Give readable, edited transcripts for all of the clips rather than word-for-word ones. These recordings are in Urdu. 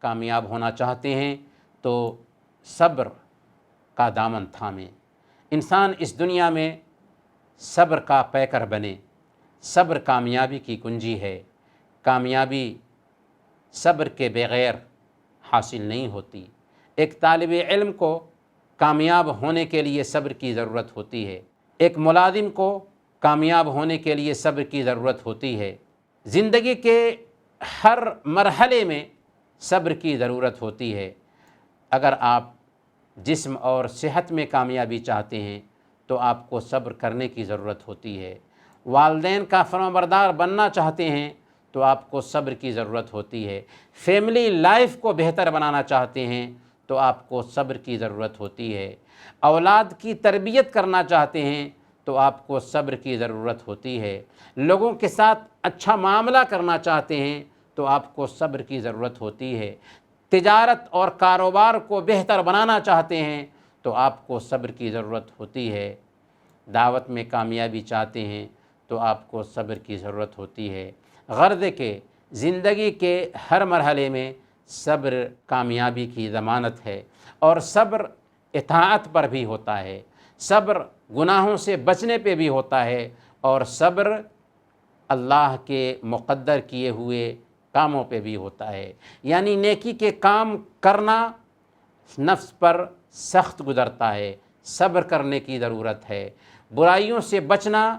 کامیاب ہونا چاہتے ہیں تو صبر کا دامن تھامیں۔ انسان اس دنیا میں صبر کا پیکر بنے۔ صبر کامیابی کی کنجی ہے۔ کامیابی صبر کے بغیر حاصل نہیں ہوتی۔ ایک طالب علم کو کامیاب ہونے کے لیے صبر کی ضرورت ہوتی ہے۔ ایک ملازم کو کامیاب ہونے کے لیے صبر کی ضرورت ہوتی ہے۔ زندگی کے ہر مرحلے میں صبر کی ضرورت ہوتی ہے۔ اگر آپ جسم اور صحت میں کامیابی چاہتے ہیں تو آپ کو صبر کرنے کی ضرورت ہوتی ہے۔ والدین کا فرمانبردار بننا چاہتے ہیں تو آپ کو صبر کی ضرورت ہوتی ہے۔ فیملی لائف کو بہتر بنانا چاہتے ہیں تو آپ کو صبر کی ضرورت ہوتی ہے۔ اولاد کی تربیت کرنا چاہتے ہیں تو آپ کو صبر کی ضرورت ہوتی ہے۔ لوگوں کے ساتھ اچھا معاملہ کرنا چاہتے ہیں تو آپ کو صبر کی ضرورت ہوتی ہے۔ تجارت اور کاروبار کو بہتر بنانا چاہتے ہیں تو آپ کو صبر کی ضرورت ہوتی ہے۔ دعوت میں کامیابی چاہتے ہیں تو آپ کو صبر کی ضرورت ہوتی ہے۔ غرض کہ زندگی کے ہر مرحلے میں صبر کامیابی کی ضمانت ہے، اور صبر اطاعت پر بھی ہوتا ہے، صبر گناہوں سے بچنے پہ بھی ہوتا ہے، اور صبر اللہ کے مقدر کیے ہوئے کاموں پہ بھی ہوتا ہے۔ یعنی نیکی کے کام کرنا نفس پر سخت گزرتا ہے، صبر کرنے کی ضرورت ہے۔ برائیوں سے بچنا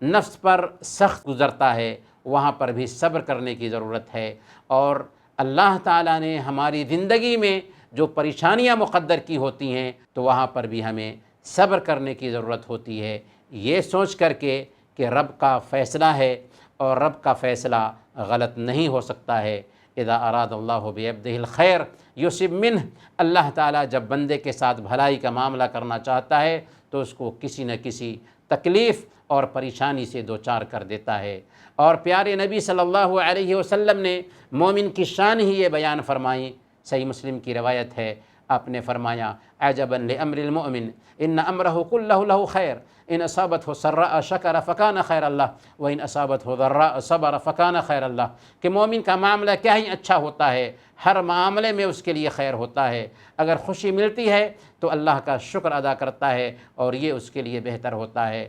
نفس پر سخت گزرتا ہے، وہاں پر بھی صبر کرنے کی ضرورت ہے۔ اور اللہ تعالیٰ نے ہماری زندگی میں جو پریشانیاں مقدر کی ہوتی ہیں تو وہاں پر بھی ہمیں صبر کرنے کی ضرورت ہوتی ہے، یہ سوچ کر کے کہ رب کا فیصلہ ہے اور رب کا فیصلہ غلط نہیں ہو سکتا ہے۔ اذا اراد اللہ بعبدہ الخیر یصب منہ، اللہ تعالیٰ جب بندے کے ساتھ بھلائی کا معاملہ کرنا چاہتا ہے تو اس کو کسی نہ کسی تکلیف اور پریشانی سے دوچار کر دیتا ہے۔ اور پیارے نبی صلی اللہ علیہ وسلم نے مومن کی شان ہی یہ بیان فرمائی۔ صحیح مسلم کی روایت ہے، آپ نے فرمایا عجبا لامر المؤمن ان امرہ کلہ لہ خیر ان اصابتہ سراء شکر فکان خیر اللہ وان اصابتہ ضراء صبر فکان خیر اللہ، کہ مومن کا معاملہ کیا ہی اچھا ہوتا ہے، ہر معاملے میں اس کے لیے خیر ہوتا ہے۔ اگر خوشی ملتی ہے تو اللہ کا شکر ادا کرتا ہے اور یہ اس کے لیے بہتر ہوتا ہے۔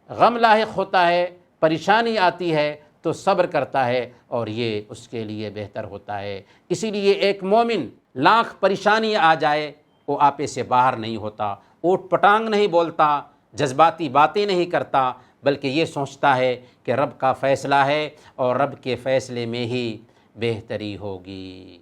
غم لاحق ہوتا ہے، پریشانی آتی ہے تو صبر کرتا ہے اور یہ اس کے لیے بہتر ہوتا ہے۔ اسی لیے ایک مومن لاکھ پریشانی آ جائے وہ آپے سے باہر نہیں ہوتا، اوٹ پٹانگ نہیں بولتا، جذباتی باتیں نہیں کرتا، بلکہ یہ سوچتا ہے کہ رب کا فیصلہ ہے اور رب کے فیصلے میں ہی بہتری ہوگی۔